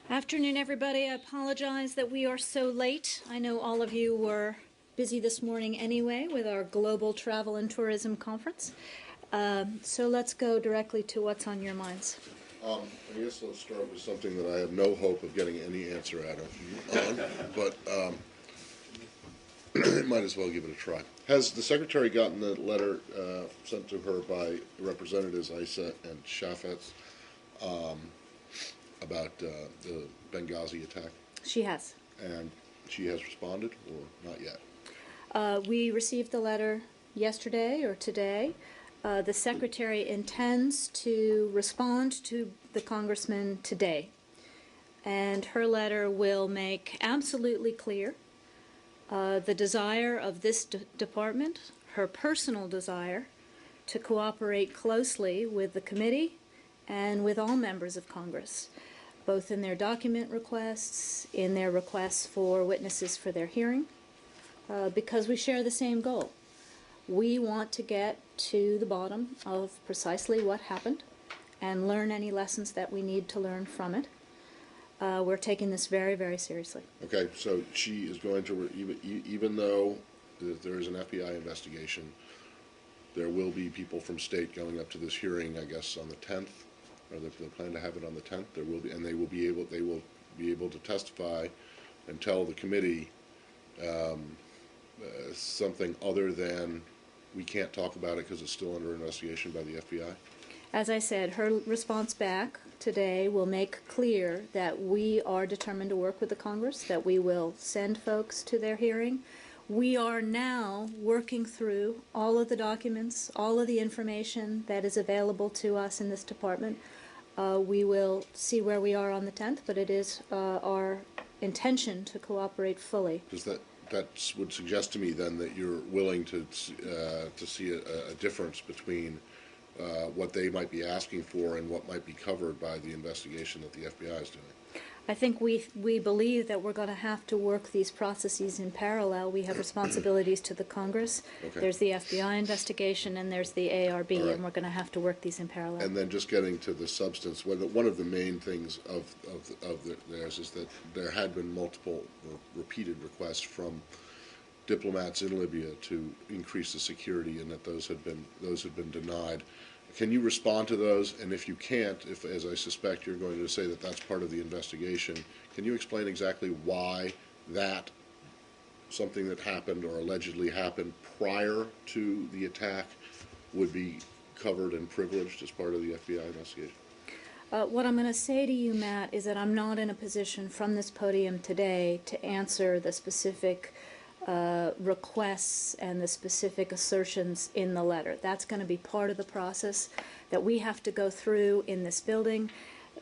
Afternoon, everybody. I apologize that we are so late. I know all of you were busy this morning anyway with our Global Travel and Tourism Conference. So let's go directly to what's on your minds. I guess let's start with something that I have no hope of getting any answer out of, but might as well give it a try. Has the Secretary gotten the letter sent to her by Representatives Issa and Shafetz about the Benghazi attack? She has. And she has responded, or not yet? We received the letter yesterday or today. The Secretary intends to respond to the Congressman today. And her letter will make absolutely clear the desire of this department, her personal desire, to cooperate closely with the committee and with all members of Congress, both in their document requests, in their requests for witnesses for their hearing, because we share the same goal. We want to get to the bottom of precisely what happened and learn any lessons that we need to learn from it. We're taking this very, very seriously. Okay, so she is going to, even though there is an FBI investigation, there will be people from state going up to this hearing, I guess, on the 10th, or they plan to have it on the 10th. There will be, and they will be able to testify and tell the committee something other than we can't talk about it because it's still under investigation by the FBI. As I said, her response back today will make clear that we are determined to work with the Congress, that we will send folks to their hearing. We are now working through all of the documents, all of the information that is available to us in this department. We will see where we are on the 10th, but it is our intention to cooperate fully. Does that would suggest to me then that you're willing to see a difference between what they might be asking for and what might be covered by the investigation that the FBI is doing? I think we believe that we're going to have to work these processes in parallel. We have responsibilities to the Congress. Okay. There's the FBI investigation and there's the ARB, right. And we're going to have to work these in parallel. And then just getting to the substance, one of the main things of theirs is that there had been multiple repeated requests from diplomats in Libya to increase the security, and that those had been denied. Can you respond to those? And if you can't, if, as I suspect, you're going to say that that's part of the investigation, can you explain exactly why that, something that happened or allegedly happened prior to the attack, would be covered and privileged as part of the FBI investigation? What I'm going to say to you, Matt, is that I'm not in a position from this podium today to answer the specific requests and the specific assertions in the letter. That's going to be part of the process that we have to go through in this building,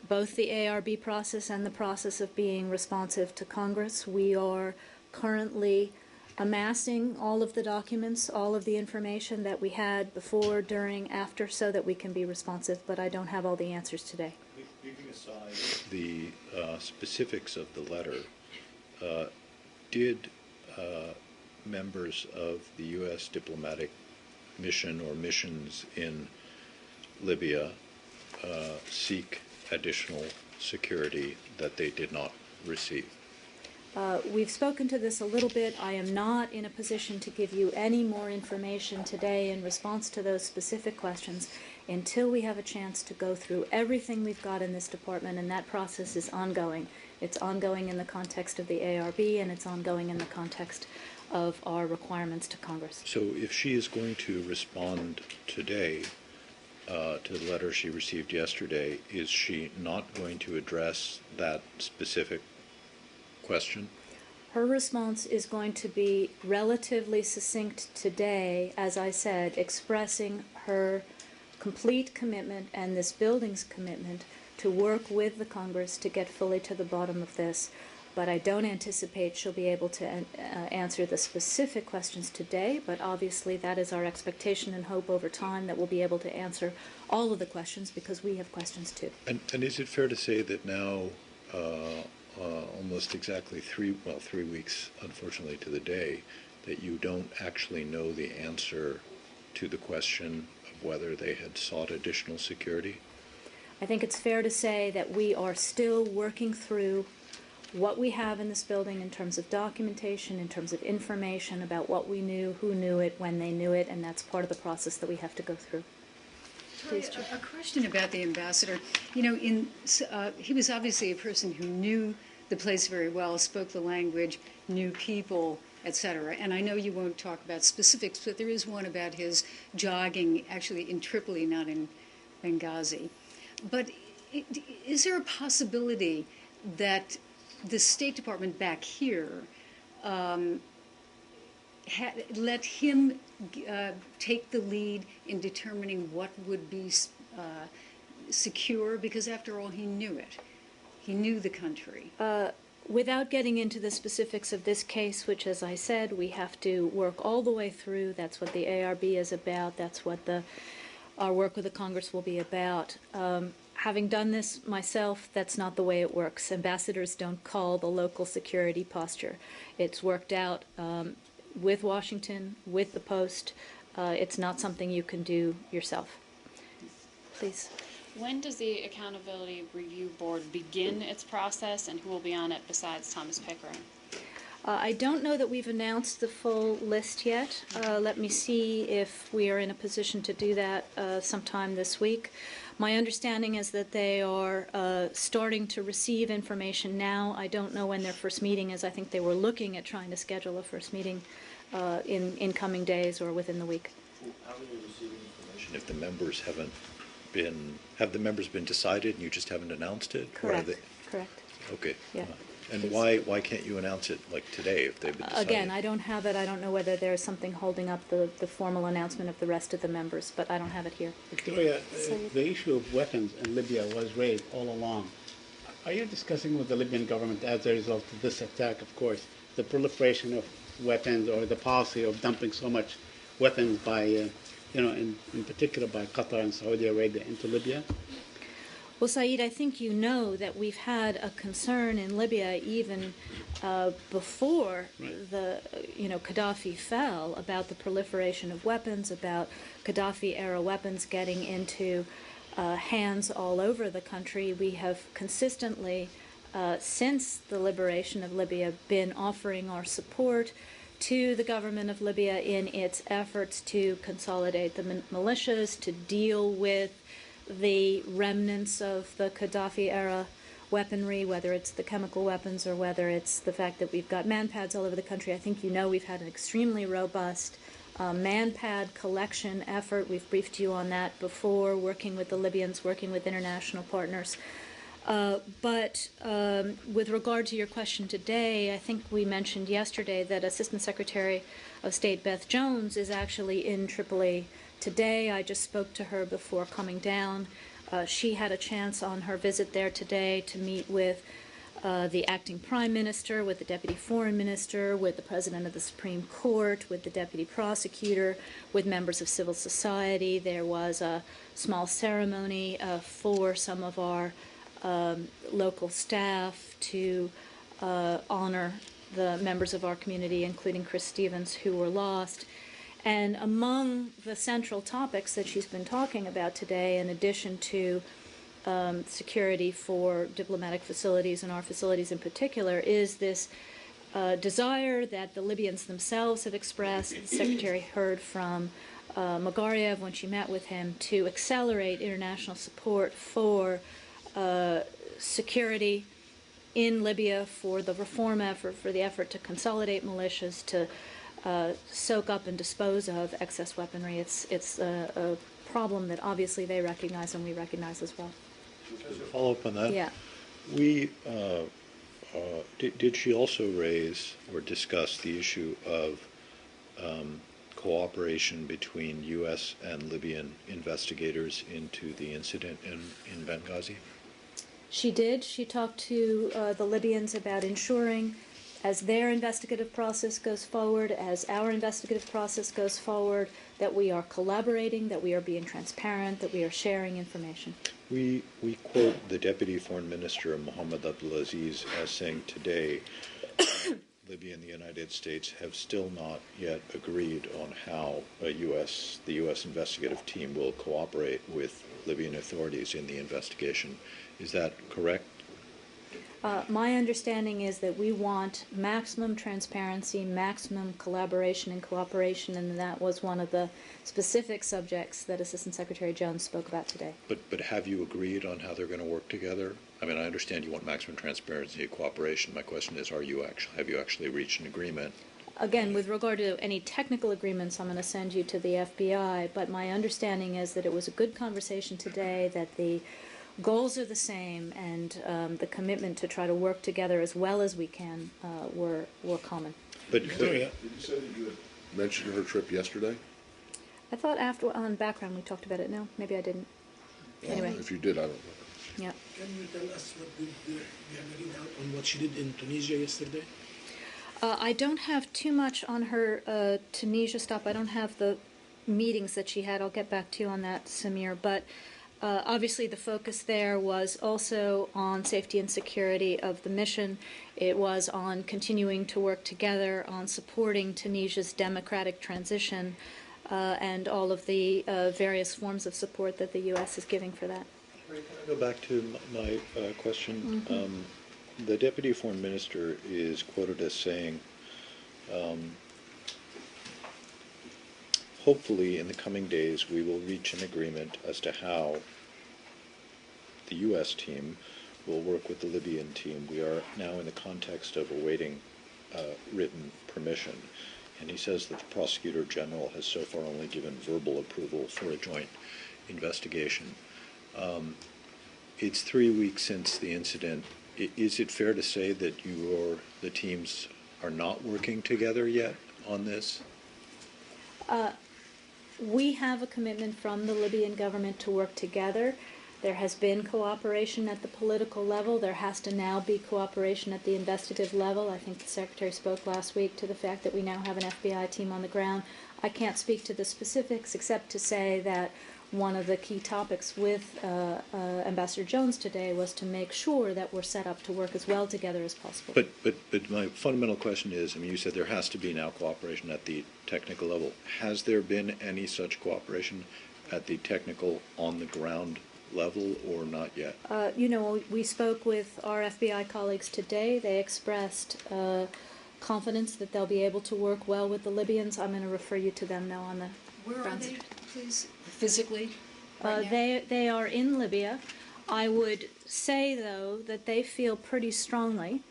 both the ARB process and the process of being responsive to Congress. We are currently amassing all of the documents, all of the information that we had before, during, after, so that we can be responsive, but I don't have all the answers today. Leaving aside the specifics of the letter, did members of the U.S. diplomatic mission or missions in Libya seek additional security that they did not receive? We've spoken to this a little bit. I am not in a position to give you any more information today in response to those specific questions until we have a chance to go through everything we've got in this department, and that process is ongoing. It's ongoing in the context of the ARB, and it's ongoing in the context of our requirements to Congress. So if she is going to respond today to the letter she received yesterday, is she not going to address that specific question? Her response is going to be relatively succinct today, as I said, expressing her complete commitment and this building's commitment to work with the Congress to get fully to the bottom of this. But I don't anticipate she'll be able to answer the specific questions today, but obviously that is our expectation and hope over time that we'll be able to answer all of the questions, because we have questions too. And is it fair to say that now, almost exactly 3 weeks, unfortunately, to the day, that you don't actually know the answer to the question of whether they had sought additional security? I think it's fair to say that we are still working through what we have in this building in terms of documentation, in terms of information about what we knew, who knew it, when they knew it, and that's part of the process that we have to go through. Please, Chair. A question about the ambassador. You know, he was obviously a person who knew the place very well, spoke the language, knew people, etc. And I know you won't talk about specifics, but there is one about his jogging, actually in Tripoli, not in Benghazi. But is there a possibility that the State Department back here let him take the lead in determining what would be secure? Because after all, he knew it. He knew the country. Without getting into the specifics of this case, which, as I said, we have to work all the way through. That's what the ARB is about. That's what our work with the Congress will be about. Having done this myself, that's not the way it works. Ambassadors don't call the local security posture. It's worked out with Washington, with the Post. It's not something you can do yourself. Please. When does the Accountability Review Board begin its process, and who will be on it besides Thomas Pickering? I don't know that we've announced the full list yet. Let me see if we are in a position to do that sometime this week. My understanding is that they are starting to receive information now. I don't know when their first meeting is. I think they were looking at trying to schedule a first meeting in coming days or within the week. How are you receiving information if the members have the members been decided and you just haven't announced it? Correct. Correct. Okay. Yeah. And why can't you announce it like today if they've been decided? Again, I don't have it. I don't know whether there's something holding up the formal announcement of the rest of the members, but I don't have it here. Victoria, the issue of weapons in Libya was raised all along. Are you discussing with the Libyan government as a result of this attack, of course, the proliferation of weapons or the policy of dumping so much weapons by, in particular by Qatar and Saudi Arabia into Libya? Well, Saeed, I think you know that we've had a concern in Libya even before Gaddafi fell about the proliferation of weapons, about Gaddafi-era weapons getting into hands all over the country. We have consistently, since the liberation of Libya, been offering our support to the government of Libya in its efforts to consolidate the militias, to deal with the remnants of the Gaddafi-era weaponry, whether it's the chemical weapons or whether it's the fact that we've got man-pads all over the country. I think you know we've had an extremely robust man-pad collection effort. We've briefed you on that before, working with the Libyans, working with international partners. But with regard to your question today, I think we mentioned yesterday that Assistant Secretary of State Beth Jones is actually in Tripoli today. I just spoke to her before coming down. She had a chance on her visit there today to meet with the acting prime minister, with the deputy foreign minister, with the president of the Supreme Court, with the deputy prosecutor, with members of civil society. There was a small ceremony for some of our local staff to honor the members of our community, including Chris Stevens, who were lost. And among the central topics that she's been talking about today, in addition to security for diplomatic facilities and our facilities in particular, is this desire that the Libyans themselves have expressed. The Secretary heard from Maghariev when she met with him to accelerate international support for security in Libya, for the reform effort, for the effort to consolidate militias, to soak up and dispose of excess weaponry. It's a problem that obviously they recognize and we recognize as well. Follow up on that? Yeah. Did she also raise or discuss the issue of cooperation between U.S. and Libyan investigators into the incident in Benghazi? She did. She talked to the Libyans about ensuring, as their investigative process goes forward, as our investigative process goes forward, that we are collaborating, that we are being transparent, that we are sharing information. We quote the Deputy Foreign Minister, Mohammed Abdulaziz, as saying today Libya and the United States have still not yet agreed on how the U.S. investigative team will cooperate with Libyan authorities in the investigation. Is that correct? My understanding is that we want maximum transparency, maximum collaboration and cooperation, and that was one of the specific subjects that Assistant Secretary Jones spoke about today. But have you agreed on how they're going to work together? I mean, I understand you want maximum transparency and cooperation. My question is, have you actually reached an agreement? Again, with regard to any technical agreements, I'm going to send you to the FBI, but my understanding is that it was a good conversation today, that the goals are the same, and the commitment to try to work together as well as we can were common. But Did you say that you had mentioned her trip yesterday? I thought after on background we talked about it. No, maybe I didn't. Anyway, If you did, I don't know. yeah. Can you tell us what did you have a readout on what she did in Tunisia yesterday? I don't have too much on her Tunisia stop. I don't have the meetings that she had. I'll get back to you on that, Samir. But obviously the focus there was also on safety and security of the mission. It was on continuing to work together on supporting Tunisia's democratic transition and all of the various forms of support that the U.S. is giving for that. can I go back to my question? The Deputy Foreign Minister is quoted as saying, hopefully in the coming days we will reach an agreement as to how the U.S. team will work with the Libyan team. We are now in the context of awaiting written permission. And he says that the Prosecutor General has so far only given verbal approval for a joint investigation. It's 3 weeks since the incident. Is it fair to say that the teams are not working together yet on this? We have a commitment from the Libyan government to work together. There has been cooperation at the political level. There has to now be cooperation at the investigative level. I think the Secretary spoke last week to the fact that we now have an FBI team on the ground. I can't speak to the specifics except to say that one of the key topics with Ambassador Jones today was to make sure that we're set up to work as well together as possible. But my fundamental question is, I mean, you said there has to be now cooperation at the technical level. Has there been any such cooperation at the technical, on-the-ground level, or not yet? We spoke with our FBI colleagues today. They expressed confidence that they'll be able to work well with the Libyans. I'm going to refer you to them now on the Where are grounds. they, please, physically? Right now? They are in Libya. I would say, though, that they feel pretty strongly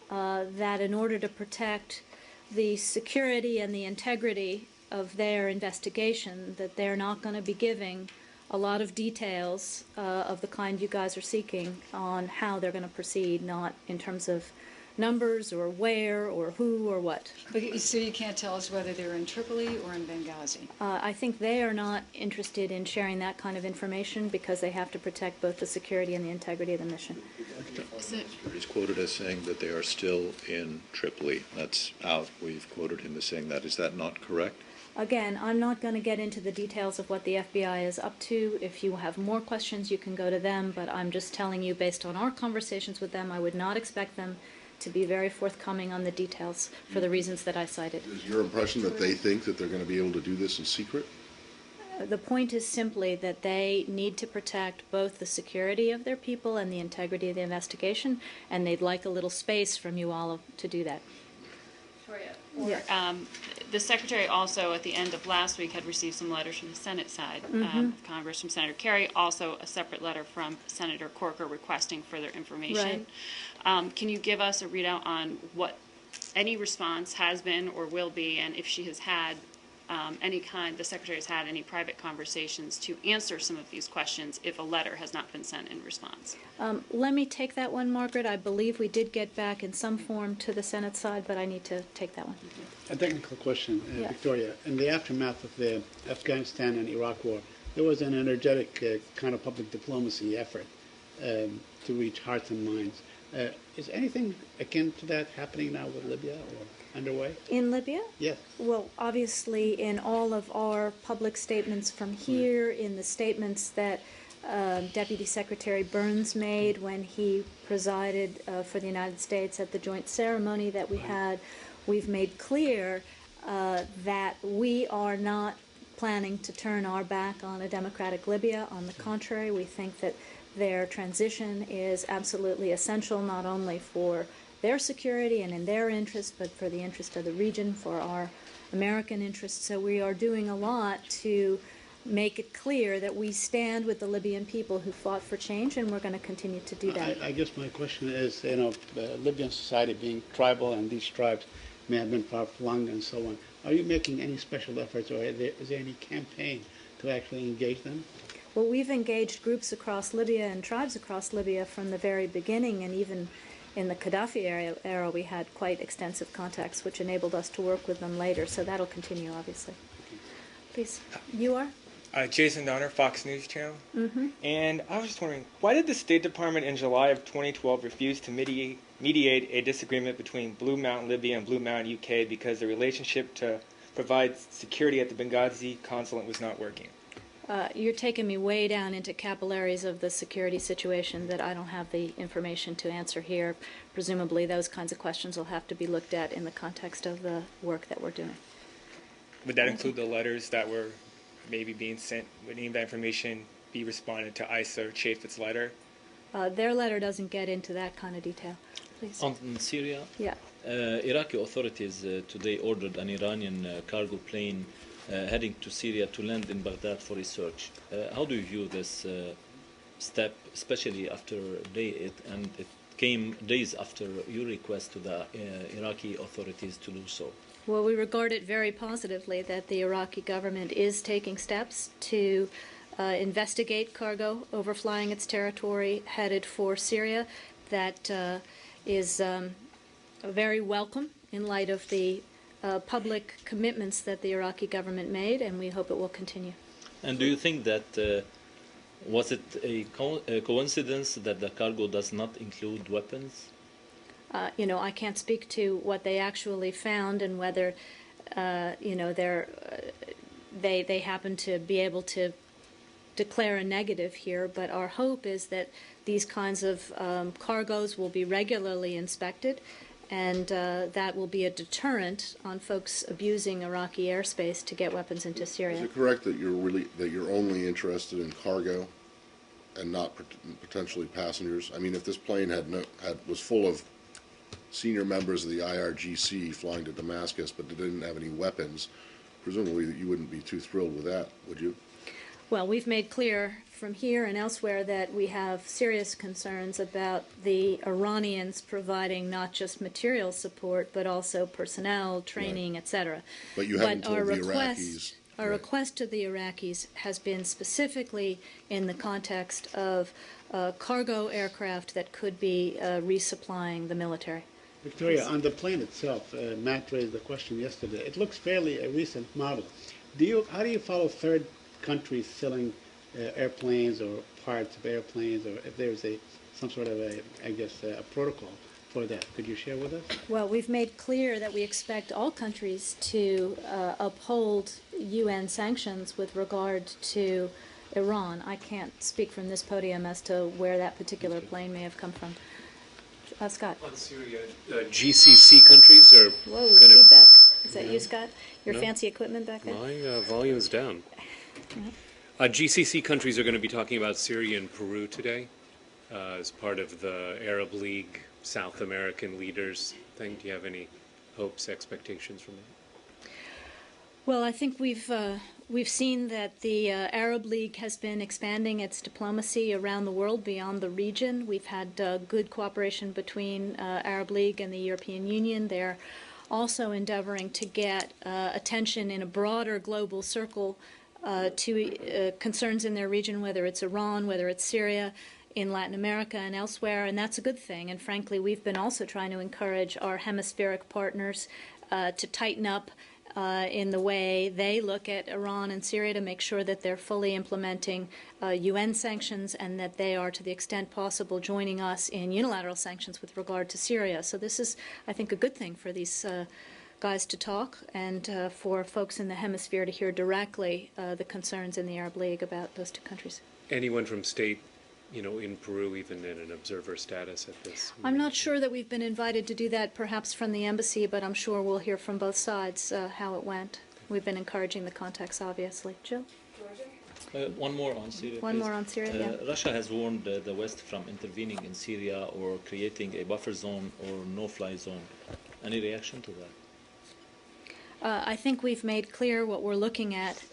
that in order to protect the security and the integrity of their investigation, that they're not going to be giving a lot of details of the kind you guys are seeking on how they're going to proceed, not in terms of numbers or where or who or what. But, so you can't tell us whether they're in Tripoli or in Benghazi? I think they are not interested in sharing that kind of information because they have to protect both the security and the integrity of the mission. He's quoted as saying that they are still in Tripoli. That's out. We've quoted him as saying that. Is that not correct? Again, I'm not going to get into the details of what the FBI is up to. If you have more questions, you can go to them, but I'm just telling you, based on our conversations with them, I would not expect them to be very forthcoming on the details for the reasons that I cited. Is your impression that they think that they're going to be able to do this in secret? The point is simply that they need to protect both the security of their people and the integrity of the investigation, and they'd like a little space from you all to do that. Victoria, the Secretary also, at the end of last week, had received some letters from the Senate side of Congress, from Senator Kerry, also a separate letter from Senator Corker requesting further information. Right. Can you give us a readout on what any response has been or will be, and if she has had the Secretary has had any private conversations to answer some of these questions if a letter has not been sent in response? Let me take that one, Margaret. I believe we did get back in some form to the Senate side, but I need to take that one. A technical question, Yeah. Victoria. In the aftermath of the Afghanistan and Iraq war, there was an energetic kind of public diplomacy effort to reach hearts and minds. Is anything akin to that happening now with Libya or underway? In Libya? Yes. Well, obviously, in all of our public statements from here, in the statements that Deputy Secretary Burns made when he presided for the United States at the joint ceremony that we had. We've made clear that we are not planning to turn our back on a democratic Libya. On the contrary, we think that their transition is absolutely essential, not only for their security and in their interest, but for the interest of the region, for our American interests. So we are doing a lot to make it clear that we stand with the Libyan people who fought for change, and we're going to continue to do that. I guess my question is, Libyan society being tribal, and these tribes may have been far-flung and so on. Are you making any special efforts, or is there any campaign to actually engage them? Well, we've engaged groups across Libya and tribes across Libya from the very beginning, and even in the Gaddafi era we had quite extensive contacts, which enabled us to work with them later, so that'll continue, obviously. Please. You are? Jason Donner, Fox News Channel. And I was just wondering, why did the State Department in July of 2012 refuse to mediate a disagreement between Blue Mountain Libya and Blue Mountain UK because the relationship to provide security at the Benghazi consulate was not working? You're taking me way down into capillaries of the security situation that I don't have the information to answer here. Presumably those kinds of questions will have to be looked at in the context of the work that we're doing. Would that include the letters that were maybe being sent? Would any of that information be responded to ISA or Chaffetz's letter? Their letter doesn't get into that kind of detail. Please. On Syria, Yeah. Iraqi authorities today ordered an Iranian cargo plane heading to Syria to land in Baghdad for research. How do you view this step, especially after it came days after your request to the Iraqi authorities to do so? Well, we regard it very positively that the Iraqi government is taking steps to investigate cargo overflying its territory headed for Syria. That is very welcome in light of the public commitments that the Iraqi government made, and we hope it will continue. And do you think that was it a coincidence that the cargo does not include weapons? I can't speak to what they actually found and whether, they happen to be able to declare a negative here, but our hope is that these kinds of cargoes will be regularly inspected, and that will be a deterrent on folks abusing Iraqi airspace to get weapons into Syria. Is it correct that you're only interested in cargo and not potentially passengers? I mean, if this plane was full of senior members of the IRGC flying to Damascus, but they didn't have any weapons, presumably that you wouldn't be too thrilled with that, would you? Well, we've made clear from here and elsewhere that we have serious concerns about the Iranians providing not just material support, but also personnel, training, Right. etc. But you haven't told the Iraqis. Our Right. request to the Iraqis has been specifically in the context of cargo aircraft that could be resupplying the military. Victoria, on the plane itself, Matt raised the question yesterday. It looks fairly a recent model. How do you follow third countries selling airplanes or parts of airplanes, or if there's some sort of a protocol for that? Could you share with us? Well, we've made clear that we expect all countries to uphold UN sanctions with regard to Iran. I can't speak from this podium as to where that particular plane may have come from. Scott. On Syria, GCC countries are Whoa, going to... feedback. Is that you, Scott? Your No. fancy equipment back there? My volume's down. GCC countries are going to be talking about Syria and Peru today as part of the Arab League South American leaders thing. Do you have any hopes, expectations from that? Well, I think we've seen that the Arab League has been expanding its diplomacy around the world beyond the region. We've had good cooperation between Arab League and the European Union. They're also endeavoring to get attention in a broader global circle to concerns in their region, whether it's Iran, whether it's Syria, in Latin America and elsewhere, and that's a good thing. And frankly, we've been also trying to encourage our hemispheric partners to tighten up in the way they look at Iran and Syria to make sure that they're fully implementing UN sanctions and that they are, to the extent possible, joining us in unilateral sanctions with regard to Syria. So this is, I think, a good thing for these guys to talk and for folks in the hemisphere to hear directly the concerns in the Arab League about those two countries. anyone from state, in Peru, even in an observer status at this? I'm not sure that we've been invited to do that, perhaps from the embassy, but I'm sure we'll hear from both sides how it went. We've been encouraging the contacts, obviously. Jill? One more on Syria. One please. more on Syria, yeah. Russia has warned the West from intervening in Syria or creating a buffer zone or no-fly zone. Any reaction to that? I think we've made clear what we're looking at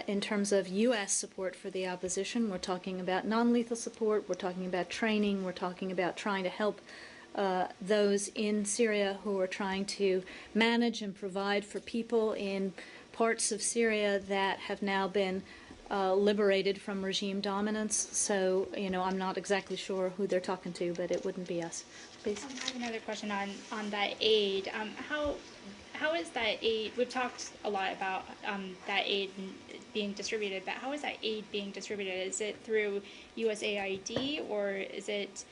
in terms of U.S. support for the opposition. We're talking about non-lethal support. We're talking about training. We're talking about trying to help those in Syria who are trying to manage and provide for people in parts of Syria that have now been liberated from regime dominance. So, I'm not exactly sure who they're talking to, but it wouldn't be us. Please. I have another question on that aid. How is that aid? We've talked a lot about that aid being distributed, but how is that aid being distributed? Is it through USAID or is it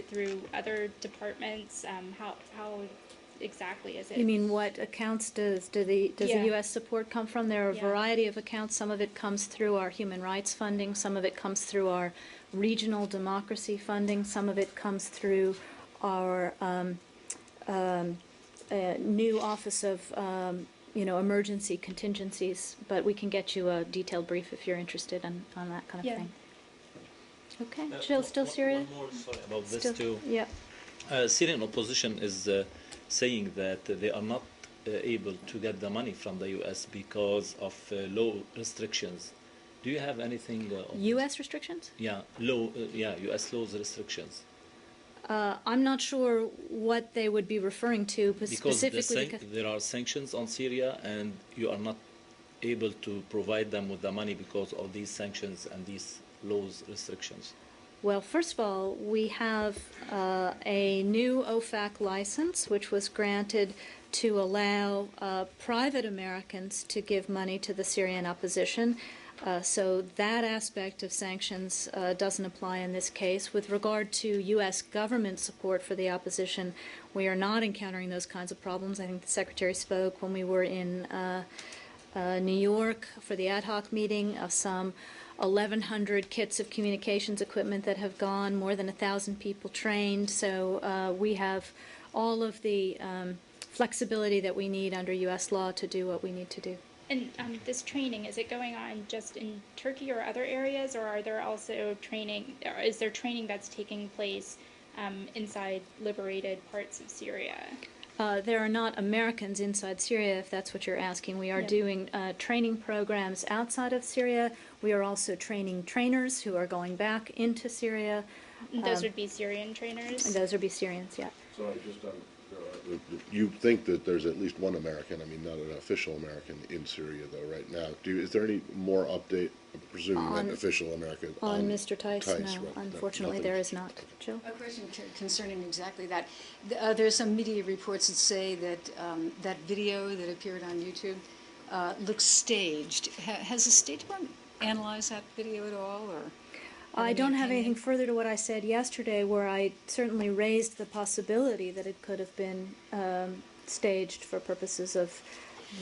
through other departments? How exactly is it? You mean what accounts does the U.S. support come from? There are a Yeah. variety of accounts. Some of it comes through our human rights funding. Some of it comes through our regional democracy funding. Some of it comes through our new Office of Emergency Contingencies. But we can get you a detailed brief if you're interested on that kind of Yeah. thing. Okay, Jill, still Syria? One more, sorry, about this Still, too. yeah. Syrian opposition is saying that they are not able to get the money from the U.S. because of law restrictions. Do you have anything? On U.S. restrictions? Yeah, U.S. laws restrictions. I'm not sure what they would be referring to, but Because specifically there are sanctions on Syria, and you are not able to provide them with the money because of these sanctions and these laws restrictions. Well, first of all, we have a new OFAC license, which was granted to allow private Americans to give money to the Syrian opposition. So that aspect of sanctions doesn't apply in this case. With regard to U.S. government support for the opposition, we are not encountering those kinds of problems. I think the Secretary spoke when we were in New York for the ad hoc meeting of some 1,100 kits of communications equipment that have gone, more than 1,000 people trained. So we have all of the flexibility that we need under U.S. law to do what we need to do. And this training, is it going on just in Turkey or other areas, or are there also training? Or is there training that's taking place inside liberated parts of Syria? There are not Americans inside Syria, if that's what you're asking. We are doing training programs outside of Syria. We are also training trainers who are going back into Syria. Those would be Syrian trainers? And those would be Syrians, yeah. Sorry, just you think that there's at least one American, I mean, not an official American in Syria, though, right now. Is there any more update, presuming an official American? On Mr. Tice? No, right. unfortunately, Nothing. there is not. Jill? A question concerning exactly that. There's some media reports that say that that video that appeared on YouTube looks staged. Has the State Department analyzed that video at all, or? I don't have anything further to what I said yesterday, where I certainly raised the possibility that it could have been staged for purposes of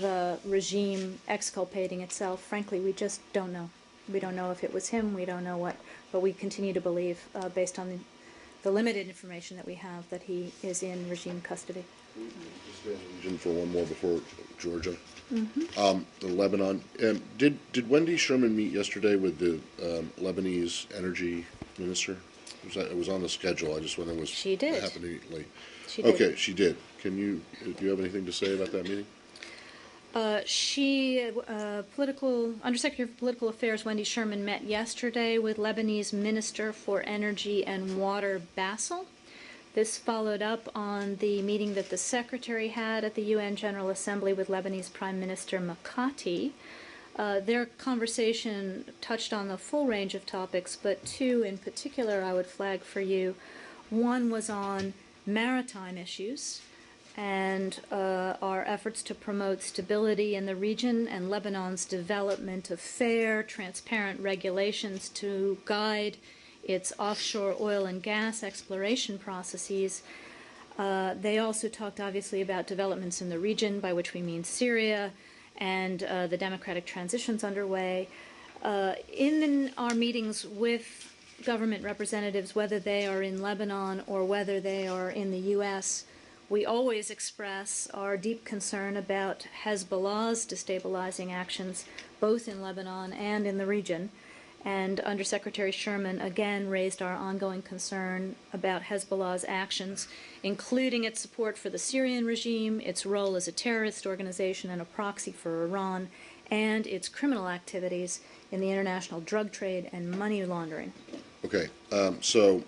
the regime exculpating itself. Frankly, we just don't know. We don't know if it was him. We don't know what, but we continue to believe, based on the limited information that we have, that he is in regime custody. For one more before Georgia. The Lebanon. Did Wendy Sherman meet yesterday with the Lebanese energy minister? It was on the schedule. I just wondered was She did. It happened late. She did. Okay, she did. Do you have anything to say about that meeting? Undersecretary for Political Affairs Wendy Sherman met yesterday with Lebanese Minister for Energy and Water Bassel. This followed up on the meeting that the Secretary had at the UN General Assembly with Lebanese Prime Minister Makati. Their conversation touched on the full range of topics, but two in particular I would flag for you. One was on maritime issues and our efforts to promote stability in the region and Lebanon's development of fair, transparent regulations to guide its offshore oil and gas exploration processes. They also talked obviously about developments in the region, by which we mean Syria, and the democratic transitions underway. In our meetings with government representatives, whether they are in Lebanon or whether they are in the U.S., we always express our deep concern about Hezbollah's destabilizing actions, both in Lebanon and in the region. And Undersecretary Sherman again raised our ongoing concern about Hezbollah's actions, including its support for the Syrian regime, its role as a terrorist organization and a proxy for Iran, and its criminal activities in the international drug trade and money laundering. Okay, so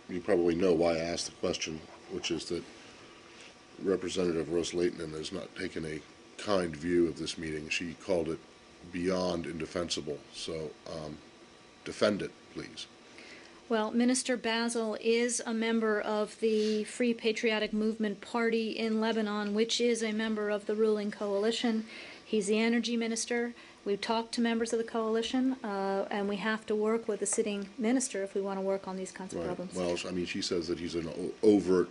you probably know why I asked the question, which is that Representative Ros-Lehtinen has not taken a kind view of this meeting. She called it beyond indefensible. So defend it, please. Well, Minister Basil is a member of the Free Patriotic Movement Party in Lebanon, which is a member of the ruling coalition. He's the energy minister. We've talked to members of the coalition, and we have to work with the sitting minister if we want to work on these kinds of problems. Well, I mean, she says that he's an overt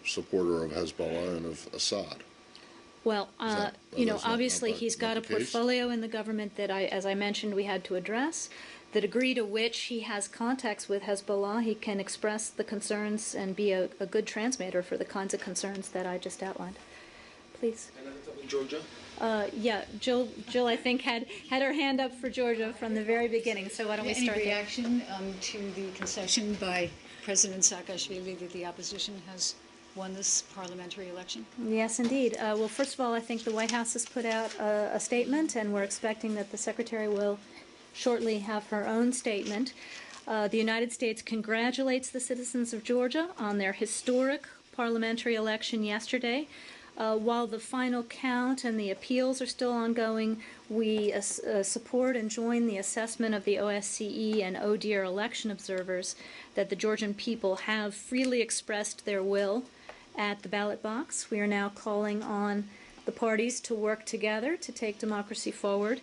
supporter of Hezbollah and of Assad. Well, obviously he's got a the case? portfolio in the government that, as I mentioned, we had to address. The degree to which he has contacts with Hezbollah, he can express the concerns and be a good transmitter for the kinds of concerns that I just outlined. Please. Georgia? Jill, I think, had her hand up for Georgia from the very beginning, so why don't we start Any there? reaction to the concession by President Saakashvili that the opposition has won this parliamentary election? Yes, indeed. Well, first of all, I think the White House has put out a statement, and we're expecting that the Secretary will shortly have her own statement. The United States congratulates the citizens of Georgia on their historic parliamentary election yesterday. While the final count and the appeals are still ongoing, we support and join the assessment of the OSCE and ODIHR election observers that the Georgian people have freely expressed their will at the ballot box. We are now calling on the parties to work together to take democracy forward.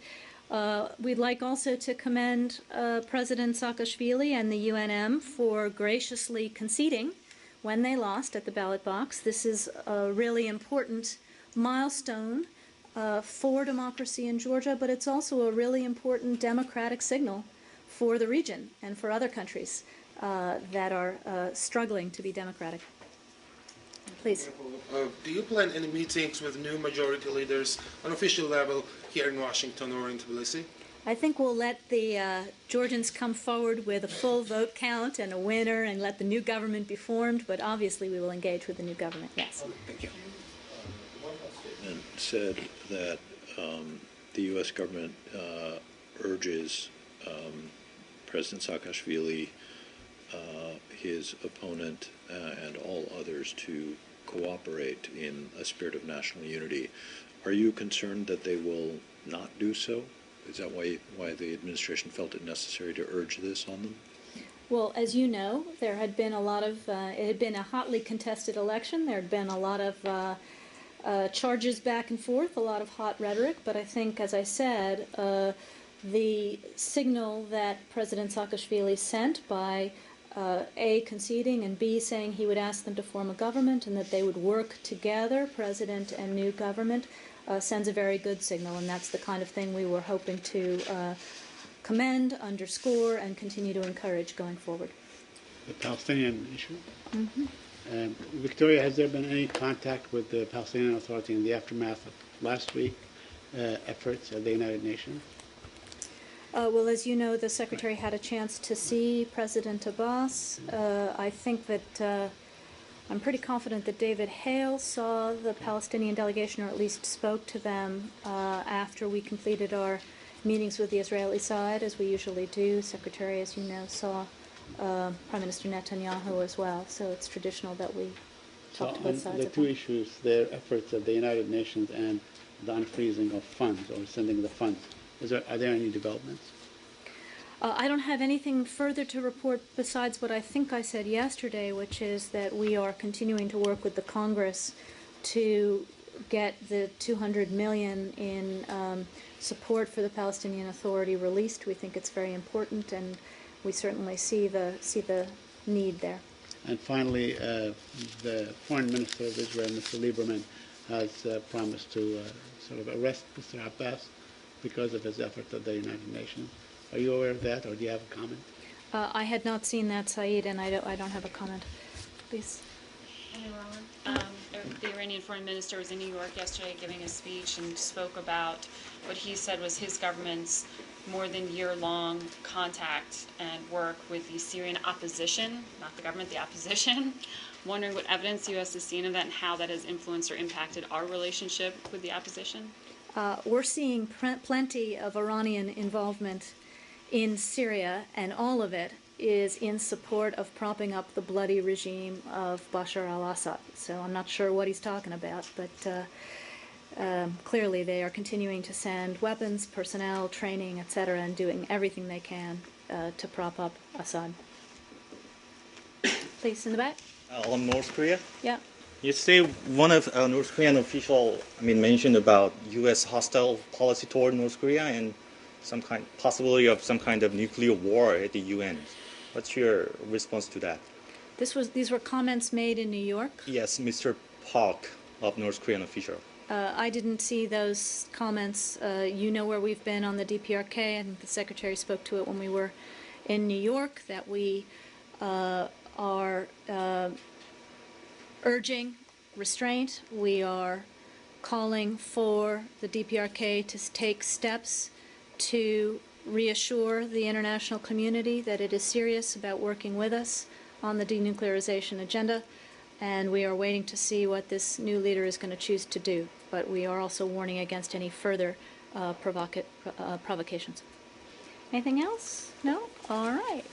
We'd like also to commend President Saakashvili and the UNM for graciously conceding when they lost at the ballot box. This is a really important milestone for democracy in Georgia, but it's also a really important democratic signal for the region and for other countries that are struggling to be democratic. Please. Do you plan any meetings with new majority leaders on official level here in Washington or in Tbilisi? I think we'll let the Georgians come forward with a full vote count and a winner and let the new government be formed, but obviously we will engage with the new government, yes. Thank you. And said that the U.S. government urges President Saakashvili, his opponent, and all others to cooperate in a spirit of national unity. Are you concerned that they will not do so? Is that why the administration felt it necessary to urge this on them? Well, as you know, there had been a lot of, it had been a hotly contested election. There had been a lot of charges back and forth, a lot of hot rhetoric, but I think, as I said, the signal that President Saakashvili sent by A, conceding, and B, saying he would ask them to form a government and that they would work together, president and new government, sends a very good signal, and that's the kind of thing we were hoping to commend, underscore, and continue to encourage going forward. The Palestinian issue? Mm-hmm. Victoria, has there been any contact with the Palestinian Authority in the aftermath of last week's efforts at the United Nations? Well, as you know, the Secretary had a chance to see President Abbas. I think that I'm pretty confident that David Hale saw the Palestinian delegation, or at least spoke to them after we completed our meetings with the Israeli side, as we usually do. Secretary, as you know, saw Prime Minister Netanyahu as well. So it's traditional that we talk to both sides. The two issues, their efforts at the United Nations and the unfreezing of funds or sending the funds. Are there any developments? I don't have anything further to report besides what I think I said yesterday, which is that we are continuing to work with the Congress to get the $200 million in support for the Palestinian Authority released. We think it's very important, and we certainly see the need there. And finally, the Foreign Minister of Israel, Mr. Lieberman, has promised to sort of arrest Mr. Abbas. because of his efforts at the United Nations. Are you aware of that, or do you have a comment? I had not seen that, Saeed, and I don't have a comment. Please. The Iranian foreign minister was in New York yesterday giving a speech and spoke about what he said was his government's more than year-long contact and work with the Syrian opposition, not the government, the opposition. Wondering what evidence the U.S. has seen of that and how that has influenced or impacted our relationship with the opposition. We're seeing plenty of Iranian involvement in Syria, and all of it is in support of propping up the bloody regime of Bashar al-Assad. So I'm not sure what he's talking about, but clearly they are continuing to send weapons, personnel, training, etc., and doing everything they can to prop up Assad. Please, in the back. On North Korea? Yeah. Yesterday, one of North Korean official, mentioned about U.S. hostile policy toward North Korea and possibility of some kind of nuclear war at the UN. What's your response to that? These were comments made in New York? Yes, Mr. Park, of North Korean official. I didn't see those comments. You know where we've been on the DPRK, and the Secretary spoke to it when we were in New York, that we are urging restraint. We are calling for the DPRK to take steps to reassure the international community that it is serious about working with us on the denuclearization agenda, and we are waiting to see what this new leader is going to choose to do. But we are also warning against any further provocations. Anything else? No? All right.